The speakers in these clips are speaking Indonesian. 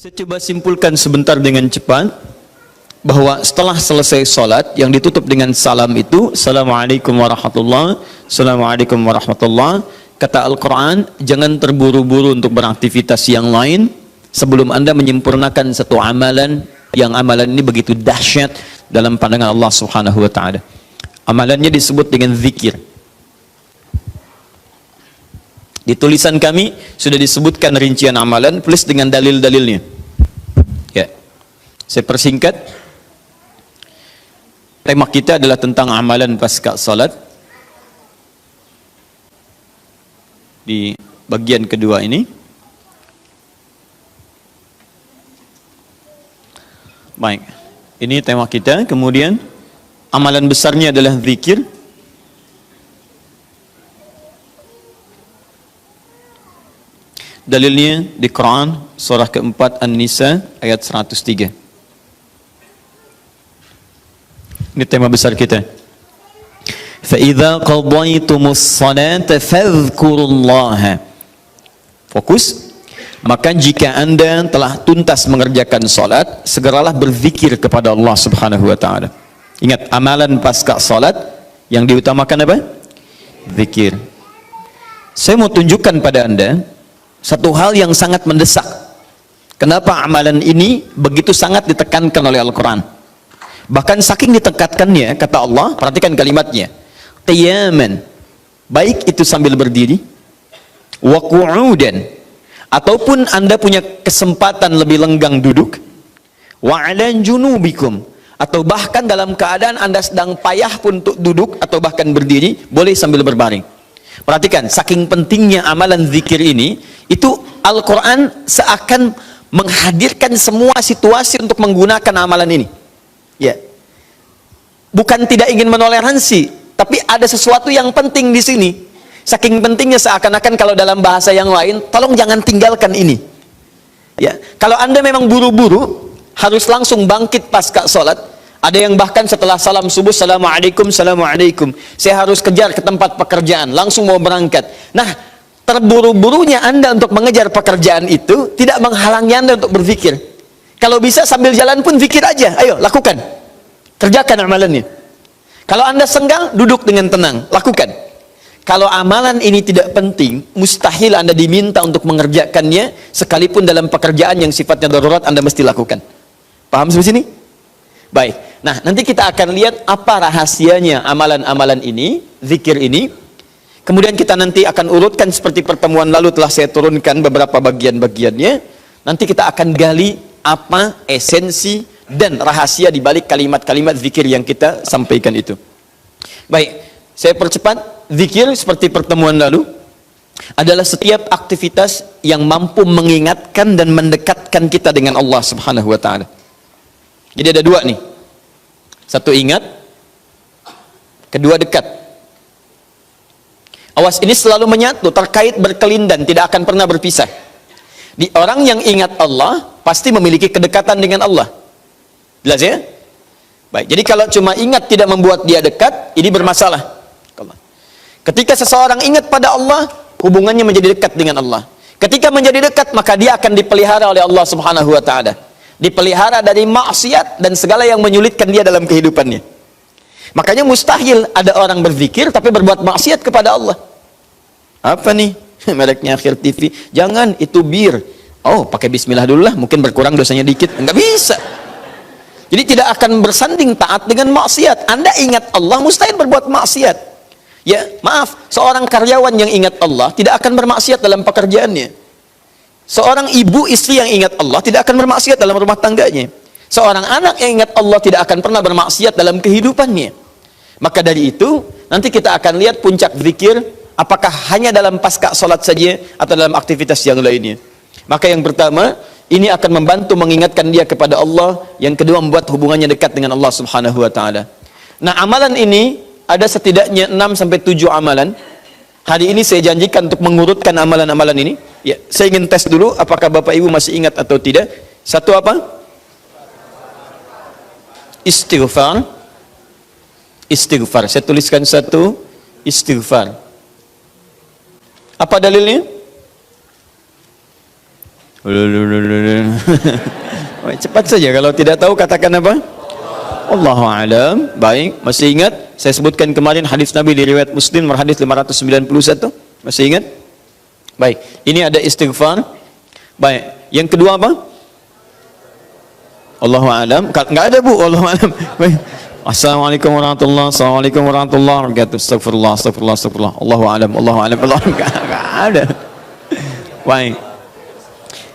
Saya coba simpulkan sebentar dengan cepat bahwa setelah selesai sholat yang ditutup dengan salam itu, Assalamualaikum warahmatullahi, Assalamualaikum warahmatullahi. Kata Al-Quran, jangan terburu-buru untuk beraktivitas yang lain sebelum Anda menyempurnakan satu amalan, yang amalan ini begitu dahsyat dalam pandangan Allah Subhanahu wa Ta'ala. Amalannya disebut dengan zikir. Di tulisan kami sudah disebutkan rincian amalan plus dengan dalil-dalilnya. Ya, saya persingkat. Tema kita adalah tentang amalan pasca salat. Di bagian kedua ini. Baik, ini tema kita. Kemudian amalan besarnya adalah zikir. Dalilnya di Quran surah keempat An-Nisa ayat 103. Ini tema besar kita. فَإِذَا قَضَيْتُمُ الصَّلَاةَ فَاذْكُرُوا اللَّهَ. Fokus. Maka jika Anda telah tuntas mengerjakan salat, segeralah berzikir kepada Allah Subhanahu wa Ta'ala. Ingat, amalan pasca salat yang diutamakan apa? Zikir. Saya mau tunjukkan pada Anda satu hal yang sangat mendesak. Kenapa amalan ini begitu sangat ditekankan oleh Al-Quran? Bahkan saking ditekankannya, kata Allah, perhatikan kalimatnya, qiyaman, baik itu sambil berdiri, wa qu'udan, ataupun Anda punya kesempatan lebih lenggang duduk, wa 'ala junubikum, atau bahkan dalam keadaan Anda sedang payah pun untuk duduk atau bahkan berdiri, boleh sambil berbaring. Perhatikan, saking pentingnya amalan zikir ini, itu Al-Quran seakan menghadirkan semua situasi untuk menggunakan amalan ini. Ya, bukan tidak ingin menoleransi, tapi ada sesuatu yang penting di sini. Saking pentingnya seakan-akan kalau dalam bahasa yang lain, tolong jangan tinggalkan ini. Ya, kalau Anda memang buru-buru, harus langsung bangkit pasca sholat. Ada yang bahkan setelah salam subuh, Assalamualaikum, Assalamualaikum, saya harus kejar ke tempat pekerjaan, langsung mau berangkat. Nah, terburu-burunya Anda untuk mengejar pekerjaan itu tidak menghalangi Anda untuk berzikir. Kalau bisa sambil jalan pun zikir aja, ayo lakukan, kerjakan amalannya. Kalau Anda senggang, duduk dengan tenang, lakukan. Kalau amalan ini tidak penting, mustahil Anda diminta untuk mengerjakannya, sekalipun dalam pekerjaan yang sifatnya darurat Anda mesti lakukan. Paham sampai sini? Baik, nah nanti kita akan lihat apa rahasianya amalan-amalan ini, zikir ini. Kemudian kita nanti akan urutkan seperti pertemuan lalu telah saya turunkan beberapa bagian-bagiannya. Nanti kita akan gali apa esensi dan rahasia di balik kalimat-kalimat zikir yang kita sampaikan itu. Baik, saya percepat. Zikir seperti pertemuan lalu adalah setiap aktivitas yang mampu mengingatkan dan mendekatkan kita dengan Allah Subhanahu wa Ta'ala. Jadi ada dua nih, satu ingat, kedua dekat. Awas, ini selalu menyatu, terkait, berkelindan, tidak akan pernah berpisah. Di orang yang ingat Allah pasti memiliki kedekatan dengan Allah. Jelas ya? Baik, jadi kalau cuma ingat tidak membuat dia dekat, ini bermasalah. Ketika seseorang ingat pada Allah, hubungannya menjadi dekat dengan Allah. Ketika menjadi dekat, maka dia akan dipelihara oleh Allah Subhanahu wa Ta'ala. Dipelihara dari maksiat dan segala yang menyulitkan dia dalam kehidupannya. Makanya mustahil ada orang berzikir tapi berbuat maksiat kepada Allah. Apa nih? Mereknya Akhir TV. Jangan, itu bir. Oh, pakai bismillah dulu lah, mungkin berkurang dosanya dikit. Enggak bisa. Jadi tidak akan bersanding taat dengan maksiat. Anda ingat Allah, mustahil berbuat maksiat. Ya, maaf, seorang karyawan yang ingat Allah tidak akan bermaksiat dalam pekerjaannya. Seorang ibu istri yang ingat Allah tidak akan bermaksiat dalam rumah tangganya. Seorang anak yang ingat Allah tidak akan pernah bermaksiat dalam kehidupannya. Maka dari itu, nanti kita akan lihat puncak zikir, apakah hanya dalam pasca sholat saja atau dalam aktivitas yang lainnya. Maka yang pertama, ini akan membantu mengingatkan dia kepada Allah. Yang kedua, membuat hubungannya dekat dengan Allah Subhanahu wa Ta'ala. Nah, amalan ini ada setidaknya 6-7 amalan. Hari ini saya janjikan untuk mengurutkan amalan-amalan ini. Ya, saya ingin tes dulu apakah Bapak Ibu masih ingat atau tidak. Satu apa? Istighfar. Istighfar. Saya tuliskan satu, istighfar. Apa dalilnya? Cepat saja, kalau tidak tahu katakan apa? Allahu a'lam. Baik, masih ingat? Saya sebutkan kemarin hadis Nabi di riwayat Muslim, hadis 591. Masih ingat? Baik, ini ada istighfar. Baik, yang kedua apa? Allahu a'lam. Enggak ada, Bu, Allahu a'lam. Baik. Assalamualaikum warahmatullahi wabarakatuh. Assalamualaikum warahmatullahi wabarakatuh. Astagfirullah, astagfirullah, astagfirullah. Allahu a'lam, Allahu a'lam. Enggak ada. Baik.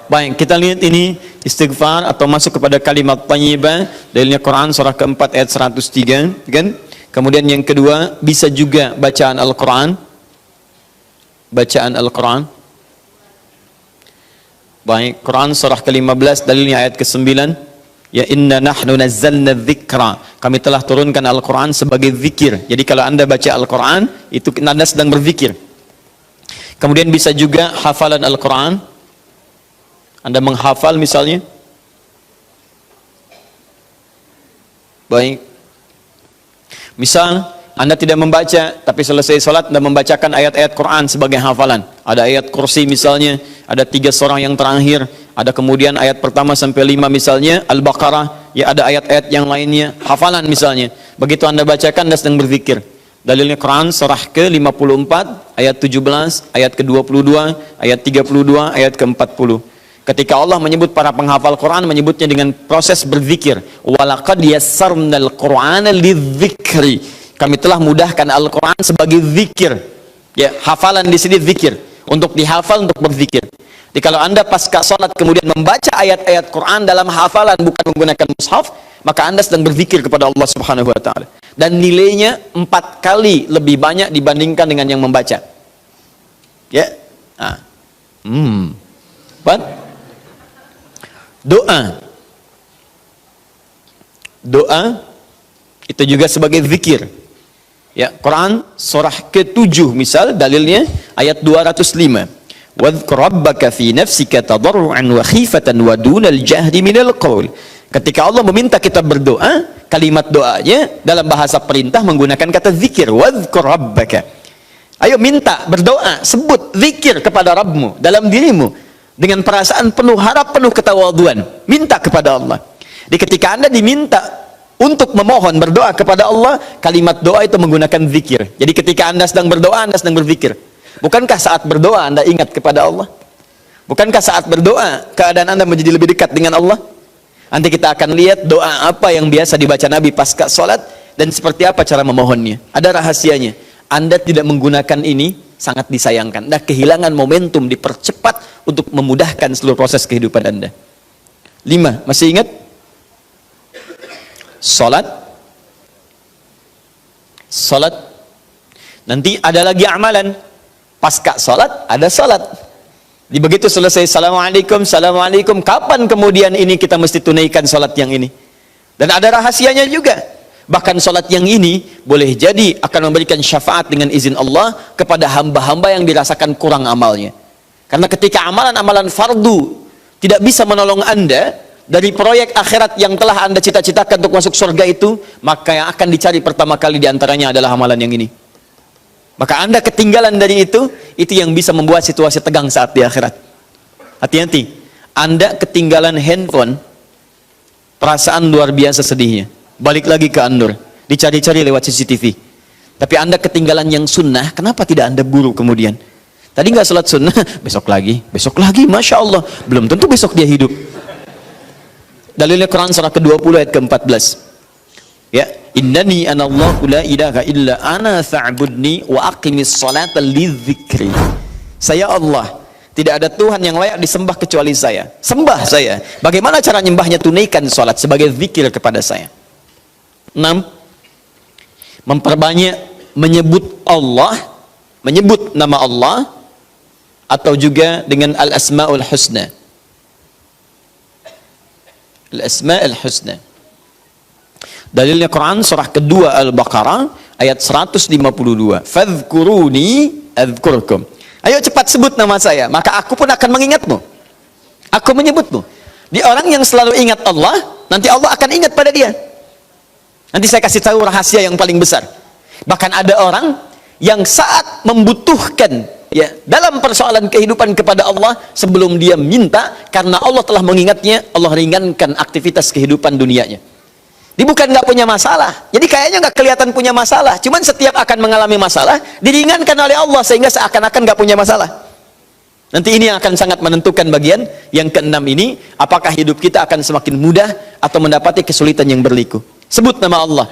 Baik, kita lihat ini istighfar atau masuk kepada kalimat thayyibah. Dalilnya Quran surah keempat ayat 103, kan? Kemudian yang kedua, bisa juga bacaan Al-Quran. Bacaan Al-Quran. Baik, Quran surah ke-15, dalilnya ayat ke-9. Ya inna nahnu nazzalna dzikra. Kami telah turunkan Al-Quran sebagai zikir. Jadi kalau Anda baca Al-Quran, itu Anda sedang berzikir. Kemudian bisa juga hafalan Al-Quran. Anda menghafal misalnya. Baik. Misal Anda tidak membaca, tapi selesai sholat Anda membacakan ayat-ayat Quran sebagai hafalan. Ada ayat kursi misalnya, ada 3 surah yang terakhir, ada kemudian ayat pertama sampai 5 misalnya, Al-Baqarah, ya ada ayat-ayat yang lainnya, hafalan misalnya. Begitu Anda bacakan, Anda sedang berzikir. Dalilnya Quran surah ke-54, ayat 17, ayat ke-22, ayat 32, ayat ke-40. Ketika Allah menyebut para penghafal Quran, menyebutnya dengan proses berzikir. Walaqad yassarnal Qur'ana lidzikri. Kami telah mudahkan Al-Quran sebagai zikir. Ya, hafalan di sini zikir. Untuk dihafal, untuk berzikir. Jadi kalau Anda pasca salat kemudian membaca ayat-ayat Quran dalam hafalan bukan menggunakan mushaf, maka Anda sedang berzikir kepada Allah Subhanahu wa taala. Dan nilainya 4 kali lebih banyak dibandingkan dengan yang membaca. Ya. Nah. Doa itu juga sebagai zikir. Ya, Quran surah ke-7 misal dalilnya ayat 205. Wadhkur rabbaka fi nafsika tadarruan wa khifatan wa dunal jahri minal qaul. Ketika Allah meminta kita berdoa, kalimat doanya dalam bahasa perintah menggunakan kata zikir. Wadhkur rabbaka. Ayo minta, berdoa, sebut zikir kepada Rabbmu dalam dirimu. Dengan perasaan penuh harap, penuh ketawaduan, minta kepada Allah. Di ketika Anda diminta untuk memohon, berdoa kepada Allah, kalimat doa itu menggunakan zikir. Jadi ketika Anda sedang berdoa, Anda sedang berzikir. Bukankah saat berdoa Anda ingat kepada Allah? Bukankah saat berdoa keadaan Anda menjadi lebih dekat dengan Allah? Nanti kita akan lihat doa apa yang biasa dibaca Nabi pasca sholat dan seperti apa cara memohonnya. Ada rahasianya. Anda tidak menggunakan ini, sangat disayangkan. Anda kehilangan momentum, dipercepat untuk memudahkan seluruh proses kehidupan Anda. 5, masih ingat? Salat. Nanti ada lagi amalan. Pasca salat ada salat. Di begitu selesai assalamualaikum, assalamualaikum, kapan kemudian ini kita mesti tunaikan salat yang ini? Dan ada rahasianya juga. Bahkan salat yang ini boleh jadi akan memberikan syafaat dengan izin Allah kepada hamba-hamba yang dirasakan kurang amalnya. Karena ketika amalan-amalan fardu tidak bisa menolong Anda dari proyek akhirat yang telah Anda cita-citakan untuk masuk surga itu, maka yang akan dicari pertama kali diantaranya adalah amalan yang ini. Maka Anda ketinggalan dari itu yang bisa membuat situasi tegang saat di akhirat. Hati-hati, Anda ketinggalan handphone, perasaan luar biasa sedihnya. Balik lagi ke An-Nur, dicari-cari lewat CCTV. Tapi Anda ketinggalan yang sunnah, kenapa tidak Anda buru kemudian? Tadi nggak sholat sunnah, besok lagi, Masya Allah. Belum tentu besok dia hidup. Dalilnya Quran surah ke-20 ayat ke-14. Ya, innani anallahu la ilaha illa ana fa'budni wa aqimis salata lidzikri. Saya Allah, tidak ada Tuhan yang layak disembah kecuali saya. Sembah saya. Bagaimana cara nyembahnya? Tunaikan salat sebagai zikir kepada saya. 6. Memperbanyak menyebut Allah, menyebut nama Allah, atau juga dengan al-asma'ul husna. Al-asma'ul husna. Dalilnya Quran surah kedua Al-Baqarah ayat 152. Fadhkuruni adzkurkum. Ayo cepat sebut nama saya, maka aku pun akan mengingatmu. Aku menyebutmu. Di orang yang selalu ingat Allah, nanti Allah akan ingat pada dia. Nanti saya kasih tahu rahasia yang paling besar. Bahkan ada orang yang saat membutuhkan ya, dalam persoalan kehidupan kepada Allah, sebelum dia minta, karena Allah telah mengingatnya, Allah ringankan aktivitas kehidupan dunianya. Dia bukan nggak punya masalah, jadi kayaknya nggak kelihatan punya masalah, cuman setiap akan mengalami masalah diringankan oleh Allah sehingga seakan-akan nggak punya masalah. Nanti ini yang akan sangat menentukan bagian yang keenam ini, apakah hidup kita akan semakin mudah atau mendapati kesulitan yang berliku. Sebut nama Allah.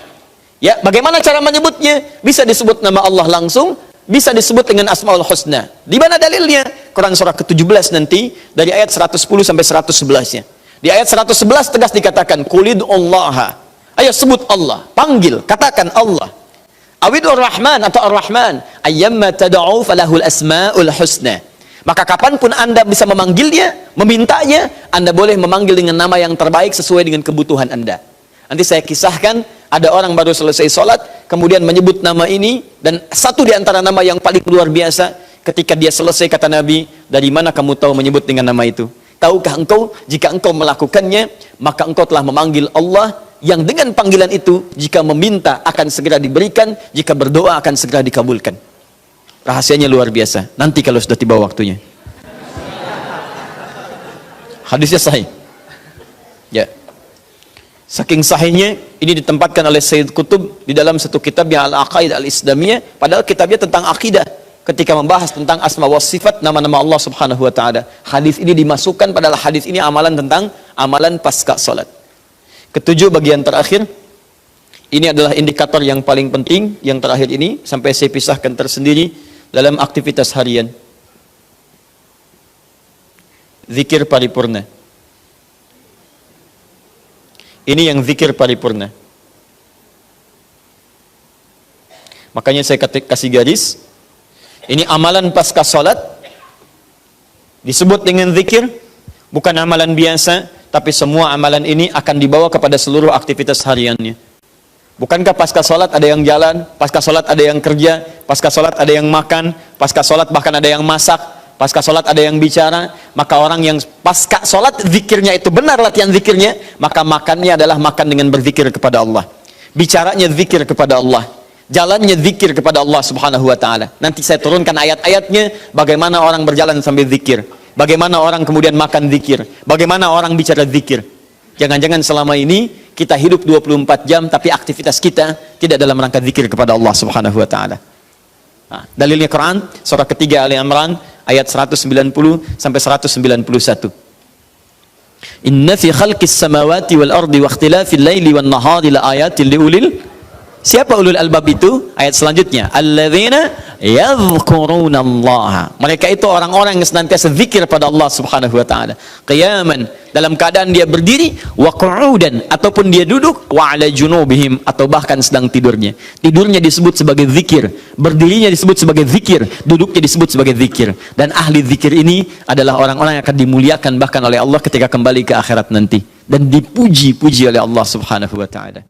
Ya, bagaimana cara menyebutnya? Bisa disebut nama Allah langsung, bisa disebut dengan Asmaul Husna. Di mana dalilnya? Quran surah ke-17 nanti dari ayat 110 sampai 111-nya. Di ayat 111 tegas dikatakan Qulid'ullaha. Ayo sebut Allah, panggil, katakan Allah. Awidur Rahman atau Ar-Rahman, ayyamma tad'u falahul asmaul husna. Maka kapanpun Anda bisa memanggilnya, memintanya, Anda boleh memanggil dengan nama yang terbaik sesuai dengan kebutuhan Anda. Nanti saya kisahkan, ada orang baru selesai sholat, kemudian menyebut nama ini, dan satu di antara nama yang paling luar biasa, ketika dia selesai kata Nabi, dari mana kamu tahu menyebut dengan nama itu? Tahukah engkau, jika engkau melakukannya, maka engkau telah memanggil Allah, yang dengan panggilan itu, jika meminta akan segera diberikan, jika berdoa akan segera dikabulkan. Rahasianya luar biasa. Nanti kalau sudah tiba waktunya. Hadisnya sahih. Ya. Saking sahihnya, ini ditempatkan oleh Sayyid Qutb di dalam satu kitabnya Al-Aqaid Al-Islamiyah, padahal kitabnya tentang akidah. Ketika membahas tentang asma wa sifat, nama-nama Allah Subhanahu wa taala. Hadis ini dimasukkan, padahal hadis ini amalan tentang amalan pasca salat. Ketujuh, bagian terakhir, ini adalah indikator yang paling penting, yang terakhir ini, sampai saya pisahkan tersendiri dalam aktivitas harian. Zikir paripurna. Ini yang zikir paripurna. Makanya saya kasih garis, ini amalan pasca salat, disebut dengan zikir, bukan amalan biasa, tapi semua amalan ini akan dibawa kepada seluruh aktivitas hariannya. Bukankah pasca sholat ada yang jalan, pasca sholat ada yang kerja, pasca sholat ada yang makan, pasca sholat bahkan ada yang masak, pasca sholat ada yang bicara? Maka orang yang pasca sholat zikirnya itu benar, latihan zikirnya, maka makannya adalah makan dengan berzikir kepada Allah, bicaranya zikir kepada Allah, jalannya zikir kepada Allah Subhanahu wa ta'ala. Nanti saya turunkan ayat-ayatnya, bagaimana orang berjalan sambil zikir, bagaimana orang kemudian makan zikir, bagaimana orang bicara zikir. Jangan-jangan selama ini kita hidup 24 jam tapi aktivitas kita tidak dalam rangka zikir kepada Allah Subhanahu wa taala. Nah, dalilnya Quran surah ketiga Ali Imran ayat 190 sampai 191. Inna fi khalqis samawati wal ardi wa ikhtilafil laili wan nahari la ayatin liulil. Siapa ulul albab itu? Ayat selanjutnya, alladzina yadhkurunallaha. Mereka itu orang-orang yang senantiasa zikir pada Allah Subhanahu wa taala. Qiyaman, dalam keadaan dia berdiri, wa qu'udan, ataupun dia duduk, wa 'ala junubihim, atau bahkan sedang tidurnya. Tidurnya disebut sebagai zikir, berdirinya disebut sebagai zikir, duduknya disebut sebagai zikir. Dan ahli zikir ini adalah orang-orang yang akan dimuliakan bahkan oleh Allah ketika kembali ke akhirat nanti, dan dipuji-puji oleh Allah Subhanahu wa taala.